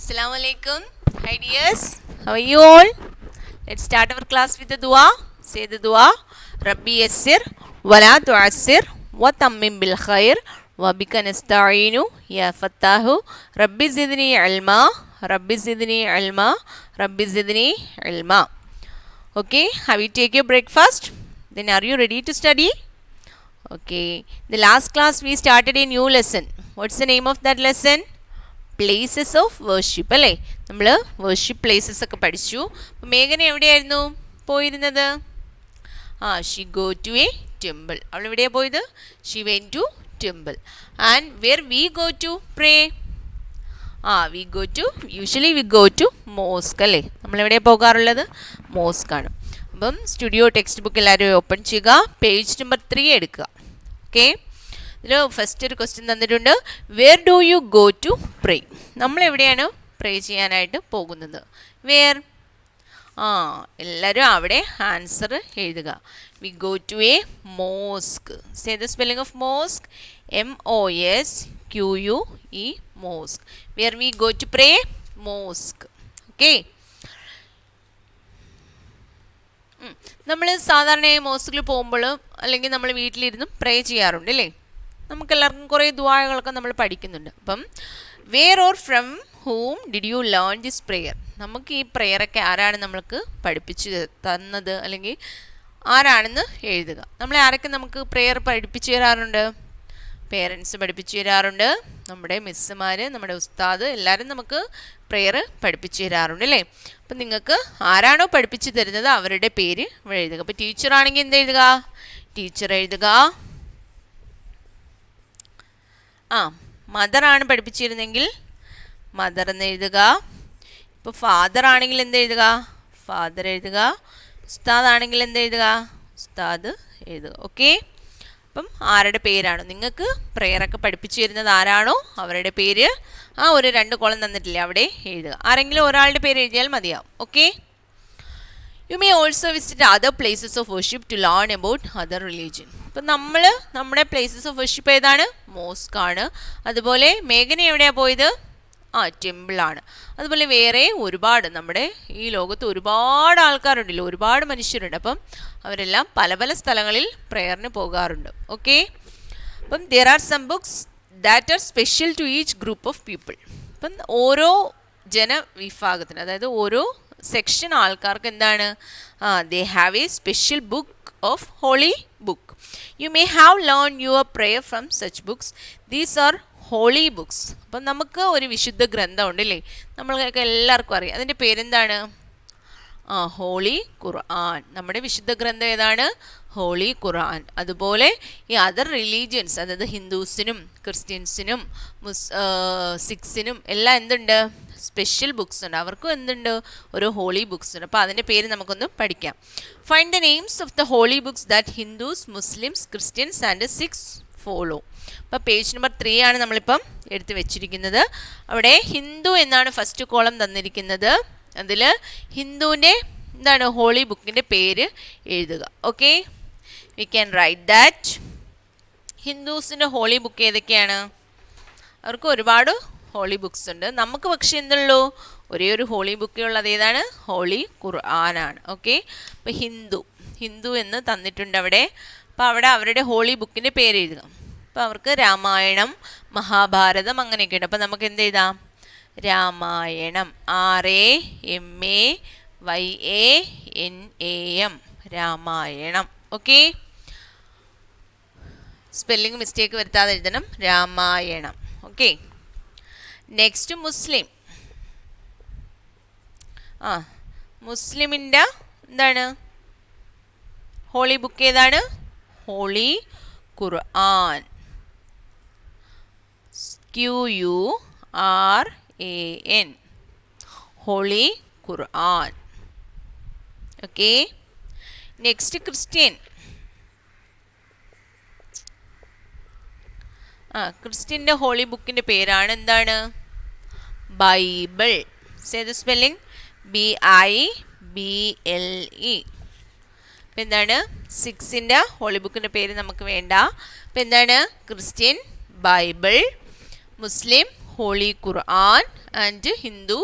Assalamu alaikum. Hi dears. How are you all? Let's start our class with the dua. Say the dua. Rabbi yassir wa la tu'assir wa tammim bil khair wa bika nasta'inu ya fattahu Rabbi zidni ilma Rabbi zidni ilma Rabbi zidni ilma. Okay, have you taken your breakfast? Then are you ready to study? Okay, the last class we started a new lesson. What's the name of that lesson? Places of worship അല്ലേ, നമ്മൾ worship places ഒക്കെ പഠിച്ചു. അപ്പോൾ മേഘന എവിടെയായിരുന്നു പോയിരുന്നത്? She go to a temple. അവൾ എവിടെയാണ് പോയത്? She went to temple. And where we go to pray? We go to usually we go to mosque അല്ലേ. നമ്മളെവിടെയാണ് പോകാറുള്ളത്? മോസ്കാണ്. അപ്പം സ്റ്റുഡിയോ ടെക്സ്റ്റ് ബുക്ക് എല്ലാവരും ഓപ്പൺ ചെയ്യുക, പേജ് നമ്പർ 3 എടുക്കുക. ഓക്കെ, ഇതിൽ ഫസ്റ്റ് ഒരു ക്വസ്റ്റ്യൻ തന്നിട്ടുണ്ട്. Where do you go to pray? നമ്മളെവിടെയാണ് പ്രേ ചെയ്യാനായിട്ട് പോകുന്നത്? വെയർ? എല്ലാവരും അവിടെ ആൻസർ എഴുതുക. We go to A mosque. Say the spelling of mosque. MOSQUE mosque. Where we go to pray? Mosque. Okay, നമ്മൾ സാധാരണയായി മോസ്കിൽ പോകുമ്പോൾ അല്ലെങ്കിൽ നമ്മൾ വീട്ടിലിരുന്നും പ്രേ ചെയ്യാറുണ്ട് അല്ലേ. നമുക്കെല്ലാവർക്കും കുറേ ദുആകളൊക്കെ നമ്മൾ പഠിക്കുന്നുണ്ട്. അപ്പം where or from whom did you learn this prayer? നമുക്ക് ഈ പ്രെയറൊക്കെ ആരാണ് നമ്മൾക്ക് പഠിപ്പിച്ച് തന്നത്, അല്ലെങ്കിൽ ആരാണെന്ന് എഴുതുക. നമ്മളെ ആരൊക്കെ നമുക്ക് പ്രെയർ പഠിപ്പിച്ചു തരാറുണ്ട്? പേരൻസ് പഠിപ്പിച്ചു തരാറുണ്ട്, നമ്മുടെ മിസ്സുമാർ, നമ്മുടെ ഉസ്താദ് എല്ലാവരും നമുക്ക് പ്രെയർ പഠിപ്പിച്ചു തരാറുണ്ട് അല്ലേ. അപ്പം നിങ്ങൾക്ക് ആരാണോ പഠിപ്പിച്ചു തരുന്നത് അവരുടെ പേര് എഴുതുക. അപ്പോൾ ടീച്ചറാണെങ്കിൽ എന്ത് എഴുതുക? ടീച്ചർ എഴുതുക. മദറാണ് പഠിപ്പിച്ചിരുന്നെങ്കിൽ മദർ എന്ന് എഴുതുക. ഇപ്പോൾ ഫാദർ ആണെങ്കിൽ എന്ത് എഴുതുക? ഫാദർ എഴുതുക. ഉസ്താദ് ആണെങ്കിൽ എന്ത് എഴുതുക? ഉസ്താദ് എഴുതുക. ഓക്കെ, അപ്പം ആരുടെ പേരാണോ നിങ്ങൾക്ക് പ്രെയറൊക്കെ പഠിപ്പിച്ചു തരുന്നത് ആരാണോ അവരുടെ പേര് ഒരു 2 കോളം തന്നിട്ടില്ലേ അവിടെ എഴുതുക. ആരെങ്കിലും ഒരാളുടെ പേര് എഴുതിയാൽ മതിയാവും. Okay, you may also visit other places of worship to learn about other religion. അപ്പം നമ്മൾ നമ്മുടെ പ്ലേസസ് ഓഫ് വർഷിപ്പ് ഏതാണ്? മോസ്ക് ആണ്. അതുപോലെ മേഘന എവിടെയാണ് പോയത്? ടെമ്പിളാണ്. അതുപോലെ വേറെ ഒരുപാട് നമ്മുടെ ഈ ലോകത്ത് ഒരുപാട് ആൾക്കാരുണ്ടല്ലോ, ഒരുപാട് മനുഷ്യരുണ്ട്. അപ്പം അവരെല്ലാം പല പല സ്ഥലങ്ങളിൽ പ്രെയറിന് പോകാറുണ്ട്. ഓക്കെ, അപ്പം there are some books that are special to each group of people. അപ്പം ഓരോ ജനവിഭാഗത്തിന്, അതായത് ഓരോ സെക്ഷൻ ആൾക്കാർക്ക് എന്താണ്? They have a special book of holy book. You may have learned your prayer from such books. These are holy books. അപ്പം നമുക്ക് ഒരു വിശുദ്ധ ഗ്രന്ഥമുണ്ട് അല്ലേ, നമ്മൾക്ക് എല്ലാവർക്കും അറിയാം. അതിൻ്റെ പേരെന്താണ്? Holy Quran. നമ്മുടെ വിശുദ്ധ ഗ്രന്ഥം ഏതാണ്? ഹോളി ഖുർആൻ. അതുപോലെ ഈ അതർ റിലീജിയൻസ്, അതായത് ഹിന്ദുസിനും ക്രിസ്ത്യൻസിനും സിഖ്സിനും എല്ലാം എന്തുണ്ട്? സ്പെഷ്യൽ ബുക്സ് ഉണ്ട്. അവർക്കും എന്തുണ്ട്? ഒരു ഹോളി ബുക്സ് ഉണ്ട്. അപ്പോൾ അതിൻ്റെ പേര് നമുക്കൊന്ന് പഠിക്കാം. Find the names of the holy books that Hindus, Muslims, Christians and Sikhs follow. അപ്പോൾ പേജ് നമ്പർ 3 ആണ് നമ്മളിപ്പം എടുത്ത് വെച്ചിരിക്കുന്നത്. അവിടെ ഹിന്ദു എന്നാണ് ഫസ്റ്റ് കോളം തന്നിരിക്കുന്നത്. അതിൽ ഹിന്ദുവിൻ്റെ എന്താണ് ഹോളി ബുക്കിൻ്റെ പേര് എഴുതുക. Okay, we can write that. ഹിന്ദുസിൻ്റെ ഹോളി ബുക്ക് ഏതൊക്കെയാണ്? അവർക്ക് ഒരുപാട് ഹോളി ബുക്സ് ഉണ്ട്. നമുക്ക് പക്ഷേ എന്തുള്ളൂ? ഒരേ ഒരു ഹോളി ബുക്കേ ഉള്ളത്. ഏതാണ്? ഹോളി ഖുർആനാണ്. ഓക്കെ, അപ്പോൾ ഹിന്ദു എന്ന് തന്നിട്ടുണ്ട് അവിടെ. അപ്പോൾ അവിടെ അവരുടെ ഹോളി ബുക്കിൻ്റെ പേര് എഴുതുക. അപ്പോൾ അവർക്ക് രാമായണം, മഹാഭാരതം അങ്ങനെയൊക്കെ ഉണ്ട്. അപ്പോൾ നമുക്ക് എന്ത് എഴുതാം? Ramayanam. RAMAYANAM Ramayanam. Okay, spelling mistake വരുത്താതെ എഴുതണം. രാമായണം. Okay, next Muslim. മുസ്ലിമിൻ്റെ എന്താണ് ഹോളി ബുക്ക് ഏതാണ്? Holy Quran. QURAN holy Quran. Okay, next Christian. ക്രിസ്ത്യൻ്റെ ഹോളി ബുക്കിൻ്റെ പേരാണ് എന്താണ്? Bible. Say the spelling. BIBLE. അപ്പം എന്താണ്? സിക്സിൻ്റെ ഹോളി ബുക്കിൻ്റെ പേര് നമുക്ക് വേണ്ട. അപ്പം എന്താണ്? Christian Bible, Muslim holy Quran and Hindu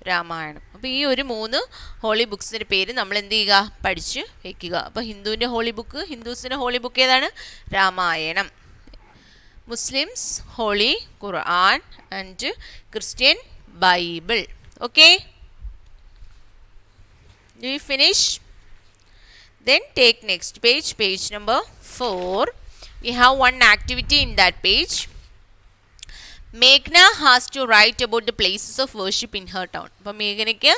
Ramayanam. അപ്പോൾ ഈ ഒരു 3 ഹോളി ബുക്സിൻ്റെ പേര് നമ്മൾ എന്ത് ചെയ്യുക, പഠിച്ച് വയ്ക്കുക. അപ്പോൾ ഹിന്ദുവിൻ്റെ ഹോളി ബുക്ക്, ഹിന്ദുസിൻ്റെ ഹോളി ബുക്ക് ഏതാണ്? Ramayanam. Muslims holy Quran and Christian Bible. Okay, do you finish? Then take next page, page number 4. We have one activity in that page. Meghna has to write about the places of worship in her town. അപ്പോൾ മേഘനയ്ക്ക്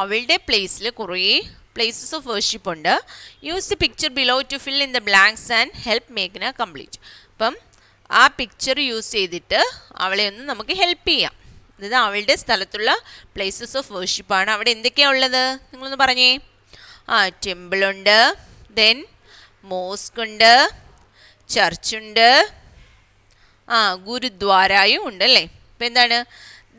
അവളുടെ പ്ലേസിൽ കുറേ places of worship ഉണ്ട്. Use the picture below to fill in the blanks and help മേഘന complete. അപ്പം ആ picture use ചെയ്തിട്ട് അവളെ ഒന്ന് നമുക്ക് ഹെൽപ്പ് ചെയ്യാം. അതായത് അവളുടെ സ്ഥലത്തുള്ള പ്ലേസസ് ഓഫ് വർഷിപ്പാണ്. അവിടെ എന്തൊക്കെയാണ് ഉള്ളത് നിങ്ങളൊന്ന് പറഞ്ഞേ. ടെമ്പിളുണ്ട്, ദെൻ മോസ്ക് ഉണ്ട്, ചർച്ചുണ്ട്, ഗുരുദ്വാരയും ഉണ്ട് അല്ലേ. ഇപ്പം എന്താണ്?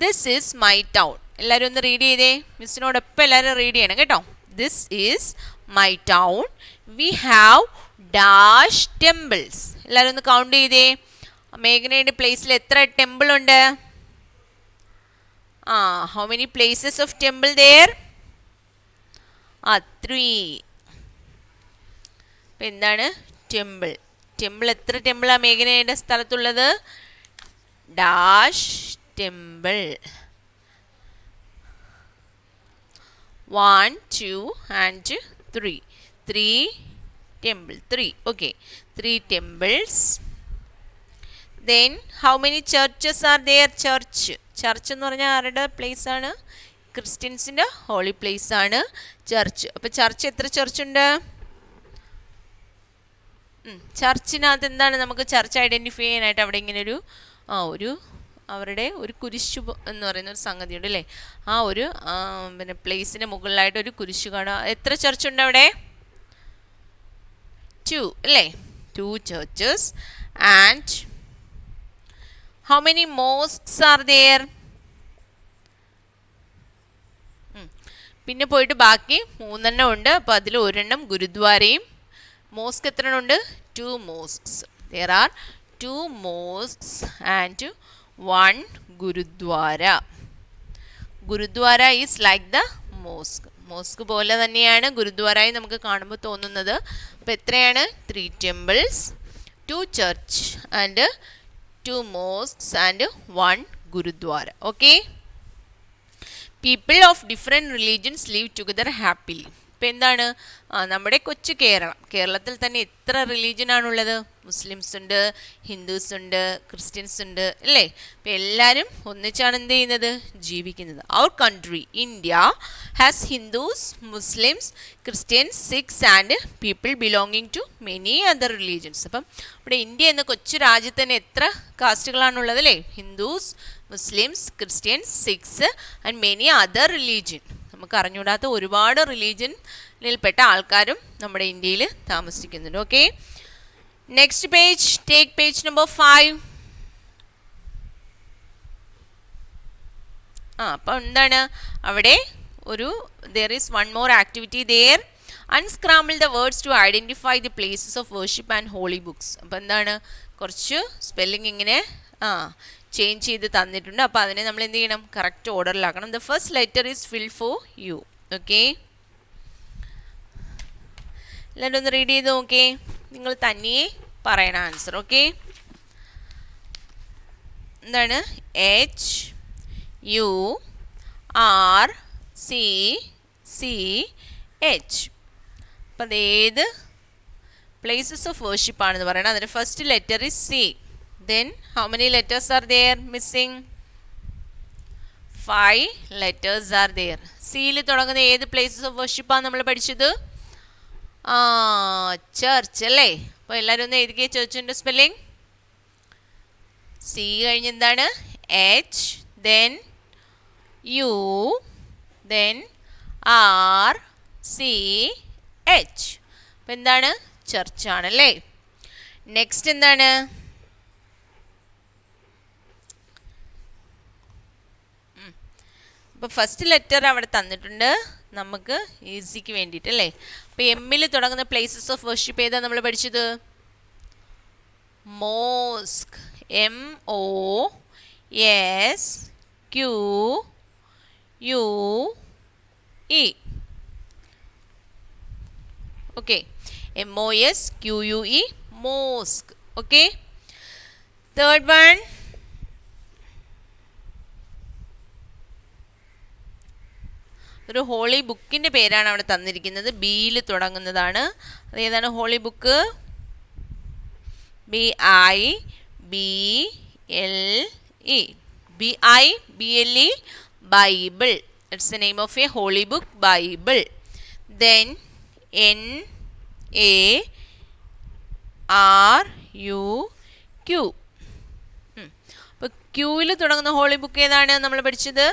This is my town. എല്ലാവരും ഒന്ന് റീഡ് ചെയ്തേ. മിസ്സിനോടൊപ്പം എല്ലാവരും റീഡ് ചെയ്യണം കേട്ടോ. This is my town. We have dash temples. എല്ലാവരും ഒന്ന് കൗണ്ട് ചെയ്തേ. മേഘനയുടെ പ്ലേസിൽ എത്ര ടെമ്പിൾ ഉണ്ട്? How many places of temple there? 3. അപ്പം എന്താണ് ടെമ്പിൾ? ടെമ്പിൾ എത്ര ടെമ്പിളാണ് മേഘനയുടെ സ്ഥലത്തുള്ളത്? Dash temple. 1, 2 and 3. 3 temple. 3. Okay. 3 temples. Then how many churches are there? Church എന്ന് പറഞ്ഞാൽ ആരുടെ പ്ലേസ് ആണ്? ക്രിസ്ത്യൻസിൻ്റെ ഹോളി പ്ലേസ് ആണ് ചർച്ച്. അപ്പോൾ ചർച്ച് എത്ര ചർച്ച് ഉണ്ട്? ചർച്ചിനകത്ത് എന്താണ് നമുക്ക് ചർച്ച് ഐഡൻറ്റിഫൈ ചെയ്യാനായിട്ട് അവിടെ ഇങ്ങനെ ഒരു അവരുടെ ഒരു കുരിശു എന്ന് പറയുന്ന ഒരു സംഗതി ഉണ്ട് അല്ലേ. ആ ഒരു പിന്നെ പ്ലേസിന് മുകളിലായിട്ട് ഒരു കുരിശു കാണുക. എത്ര ചർച്ച് ഉണ്ട് അവിടെ? 2 അല്ലേ. 2 churches. And how many mosques are there? പിന്നെ പോയിട്ട് ബാക്കി 3 ഉണ്ട്. അപ്പോൾ അതിൽ 1 ഗുരുദ്വാരയും. മോസ്ക് എത്ര ഉണ്ട്? 2 mosques. There are 2 mosques and 1 gurudwara. Gurudwara is like the mosque. Mosque പോലെ തന്നെയാണ് ഗുരുദ്വാരയും നമുക്ക് കാണുമ്പോൾ തോന്നുന്നത്. അപ്പോൾ എത്രയാണ്? 3 temples, 2 church and 2 mosques and 1 gurudwara. Okay. People of different religions live together happily. ഇപ്പം എന്താണ് നമ്മുടെ കൊച്ചു കേരളത്തിൽ തന്നെ എത്ര റിലീജിയനാണുള്ളത്? മുസ്ലിംസ് ഉണ്ട്, ഹിന്ദുസ് ഉണ്ട്, ക്രിസ്ത്യൻസ് ഉണ്ട് അല്ലേ. അപ്പം എല്ലാവരും ഒന്നിച്ചാണ് എന്ത് ചെയ്യുന്നത്? ജീവിക്കുന്നത്. അവർ country India has Hindus, Muslims, Christians, Sikhs and people belonging to many other religions. അപ്പം ഇവിടെ ഇന്ത്യ എന്ന കൊച്ചു രാജ്യത്ത് തന്നെ എത്ര കാസ്റ്റുകളാണുള്ളത് അല്ലേ? Hindus, Muslims, Christians, Sikhs and many other religion. നമുക്ക് അറിഞ്ഞുകൂടാത്ത ഒരുപാട് റിലീജിയനിൽപ്പെട്ട ആൾക്കാരും നമ്മുടെ ഇന്ത്യയിൽ താമസിക്കുന്നുണ്ട്. Okay, next page, take page number 5. അപ്പം എന്താണ് അവിടെ there is one more activity there. Unscramble the words to identify the places of worship and holy books. അപ്പം എന്താണ് കുറച്ച് സ്പെല്ലിംഗ് ഇങ്ങനെ ചേഞ്ച് ചെയ്ത് തന്നിട്ടുണ്ട്. അപ്പോൾ അതിനെ നമ്മൾ എന്ത് ചെയ്യണം? കറക്റ്റ് ഓർഡറിലാക്കണം. The first letter is fill for you. Okay, എല്ലാവരും ഒന്ന് റീഡ് ചെയ്ത് നോക്കേ. നിങ്ങൾ തനിയെ പറയണം ആൻസർ. ഓക്കെ, എന്താണ്? HURCCH. അപ്പം അതേത് പ്ലേസസ് ഓഫ് വർഷിപ്പ് ആണെന്ന് പറയണം. അതിൻ്റെ first letter is C. Then how many letters are there missing? 5 letters are there. C-യിൽ തുടങ്ങുന്ന ഏത് പ്ലേസസ് ഓഫ് വർഷിപ്പാണ് നമ്മൾ പഠിച്ചത്? ചർച്ച് അല്ലേ. അപ്പോൾ എല്ലാവരും ഒന്ന് എഴുതിക്കേ ചർച്ചിൻ്റെ സ്പെല്ലിംഗ്. C കഴിഞ്ഞ് എന്താണ്? H, then U, then RCH. അപ്പോൾ എന്താണ്? ചർച്ചാണല്ലേ. നെക്സ്റ്റ് എന്താണ്? അപ്പോൾ ഫസ്റ്റ് ലെറ്റർ അവിടെ തന്നിട്ടുണ്ട് നമുക്ക് ഈസിക്ക് വേണ്ടിയിട്ട് അല്ലേ. അപ്പോൾ എമ്മിൽ തുടങ്ങുന്ന പ്ലേസസ് ഓഫ് വർഷിപ്പ് ഏതാണ് നമ്മൾ പഠിച്ചത്? Mosque. MOSQUE. S Q U E. Okay, MOSQUE, mosque. Okay, third one, ഒരു ഹോളി ബുക്കിൻ്റെ പേരാണ് അവിടെ തന്നിരിക്കുന്നത്. ബിയിൽ തുടങ്ങുന്നതാണ്. അതേതാണ് holy book? BIBLE. BIBLE, Bible. That's the name of a holy book, Bible. Then NARUQ. അപ്പോൾ ക്യൂവിൽ തുടങ്ങുന്ന ഹോളി ബുക്ക് ഏതാണ് നമ്മൾ പഠിച്ചത്?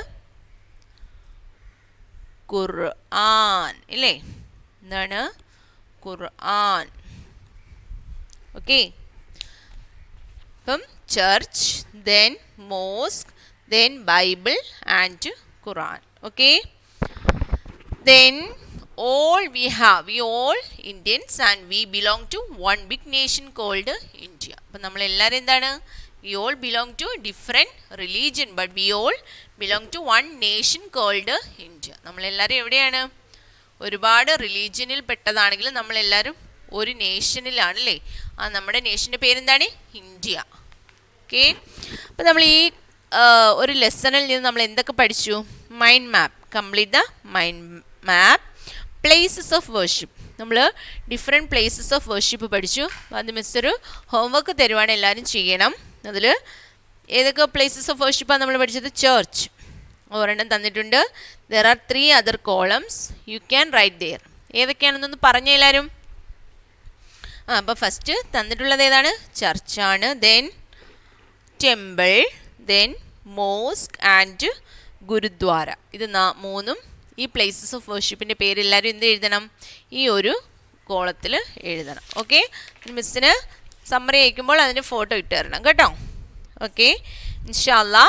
ഖുർആൻ ഇല്ലേ? എന്താണ്? ഖുർആൻ. ഓക്കെ, അപ്പം church, then mosque, then Bible and Quran. Okay, then all we all Indians and we belong to one big nation called India. അപ്പം നമ്മളെല്ലാവരും എന്താണ്? We all belong to different religion but we all belong to one nation called India. നമ്മളെല്ലാവരും എവിടെയാണ്? ഒരുപാട് റിലീജിയനിൽ പെട്ടതാണെങ്കിലും നമ്മളെല്ലാവരും ഒരു നേഷനിലാണല്ലേ? ആ നമ്മുടെ നേഷൻ്റെ പേരെന്താണ്? ഇന്ത്യ. ഓക്കെ, അപ്പോൾ നമ്മൾ ഈ ഒരു ലെസണിൽ നിന്ന് നമ്മൾ എന്തൊക്കെ പഠിച്ചു? Mind map, complete the mind map. Places of worship, നമ്മൾ ഡിഫറെൻറ്റ് പ്ലേസസ് ഓഫ് വർഷിപ്പ് പഠിച്ചു. അത് മിസ് ഒരു ഹോംവർക്ക് തരുവാണ്, എല്ലാവരും ചെയ്യണം. അതിൽ ഏതൊക്കെ പ്ലേസസ് ഓഫ് വർഷിപ്പാണ് നമ്മൾ പഠിച്ചത്? ചർച്ച് ഒരെണ്ണം തന്നിട്ടുണ്ട്. There are 3 other columns, you can write there. ഏതൊക്കെയാണെന്നൊന്ന് പറഞ്ഞ എല്ലാവരും. അപ്പോൾ ഫസ്റ്റ് തന്നിട്ടുള്ളത് ഏതാണ്? ചർച്ചാണ്. Then temple, then mosque and gurudwara. ഇത് മൂന്നും ഈ പ്ലേസസ് ഓഫ് വർഷിപ്പിൻ്റെ പേര് എല്ലാവരും എന്ത് എഴുതണം? ഈ ഒരു കോളത്തിൽ എഴുതണം. ഓക്കെ, മിസ്സിന് സമ്മറി അയക്കുമ്പോൾ അതിന് ഫോട്ടോ ഇട്ട് തരണം കേട്ടോ. ഓക്കെ, ഇൻഷാല്ലാ.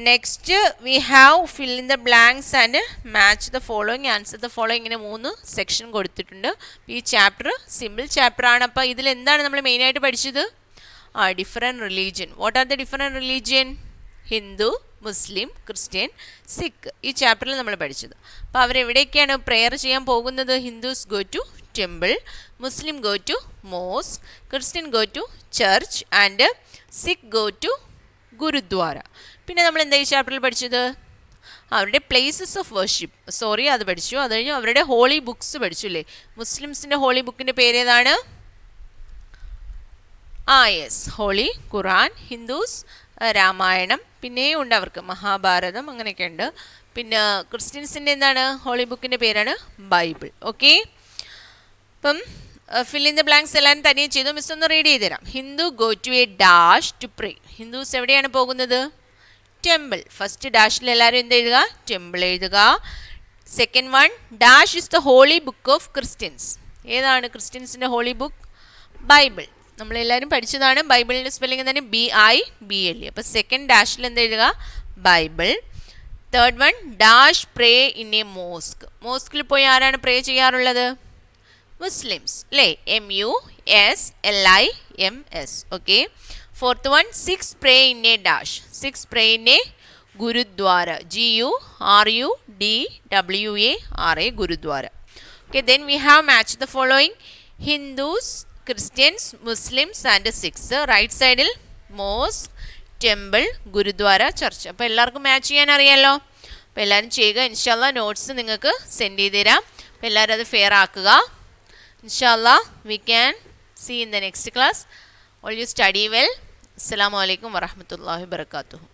Next we have fill in the blanks and match the following, answer the following. ഇങ്ങനെ 3 സെക്ഷൻ കൊടുത്തിട്ടുണ്ട്. ഈ ചാപ്റ്റർ സിമ്പിൾ ചാപ്റ്റർ ആണ്. അപ്പോൾ ഇതിൽ എന്താണ് നമ്മൾ മെയിനായിട്ട് പഠിച്ചത്? Different religion. What are the different religion? Hindu, Muslim, Christian, Sikh. ഈ ചാപ്റ്ററിൽ നമ്മൾ പഠിച്ചത്. അപ്പോൾ അവരെവിടേക്കാണ് പ്രെയർ ചെയ്യാൻ പോകുന്നത്? Hindus go to temple, Muslim go to mosque, Christian go to church and Sikh go to gurdwara. പിന്നെ നമ്മൾ എന്താ ഈ ചാപ്റ്ററിൽ പഠിച്ചത്? അവരുടെ പ്ലേസസ് ഓഫ് വർഷിപ്പ്, അത് പഠിച്ചു. അത് കഴിഞ്ഞ് അവരുടെ ഹോളി ബുക്സ് പഠിച്ചു അല്ലേ? മുസ്ലിംസിൻ്റെ ഹോളി ബുക്കിൻ്റെ പേരേതാണ്? യെസ്, ഹോളി ഖുറാൻ. ഹിന്ദുസ് രാമായണം, പിന്നെയും ഉണ്ട് അവർക്ക് മഹാഭാരതം, അങ്ങനെയൊക്കെ ഉണ്ട്. പിന്നെ ക്രിസ്ത്യൻസിൻ്റെ എന്താണ് ഹോളി ബുക്കിൻ്റെ പേരാണ്? ബൈബിൾ. ഓക്കെ, അപ്പം ഫിൽ ഇൻ ദ ബ്ലാങ്ക്സ് എല്ലാവരും തനിയെ ചെയ്തു. മിസ് ഒന്ന് റീഡ് ചെയ്ത് തരാം. Hindu go to a dash to pray. Hindus എവിടെയാണ് പോകുന്നത്? ടെമ്പിൾ. ഫസ്റ്റ് ഡാഷിൽ എല്ലാവരും എന്ത് എഴുതുക? ടെമ്പിൾ എഴുതുക. Second one, dash is the holy book of Christians. ഏതാണ് ക്രിസ്ത്യൻസിൻ്റെ ഹോളി ബുക്ക്? ബൈബിൾ. നമ്മളെല്ലാവരും പഠിച്ചതാണ്. ബൈബിളിൻ്റെ സ്പെല്ലിംഗ് തന്നെ BIBLE. അപ്പോൾ സെക്കൻഡ് ഡാഷിൽ എന്ത് എഴുതുക? Bible. Third one, dash pray in a mosque. മോസ്കിൽ പോയി ആരാണ് പ്രേ ചെയ്യാറുള്ളത്? മുസ്ലിംസ് അല്ലേ? MUSLIMS. Okay, fourth one, 6 pray in a dash. 6 pray in a gurudwara. GURUDWARA, gurudwara. Okay, then we have match the following. Hindus, Christians, Muslims and Sikhs. Right സൈഡിൽ mosque, temple, gurudwara, church. അപ്പോൾ എല്ലാവർക്കും match ചെയ്യാൻ അറിയാമല്ലോ. അപ്പോൾ എല്ലാവരും ചെയ്യുക. ഇൻഷാല്ലാ നോട്ട്സ് നിങ്ങൾക്ക് സെൻഡ് ചെയ്ത് തരാം. അപ്പോൾ എല്ലാവരും അത് ഫെയർ ആക്കുക. ഇൻഷാല്ലാ we can see in the next class. All you study well. അസ്സലാമു അലൈക്കും വറഹ്മത്തുള്ളാഹി വബറകാതുഹു.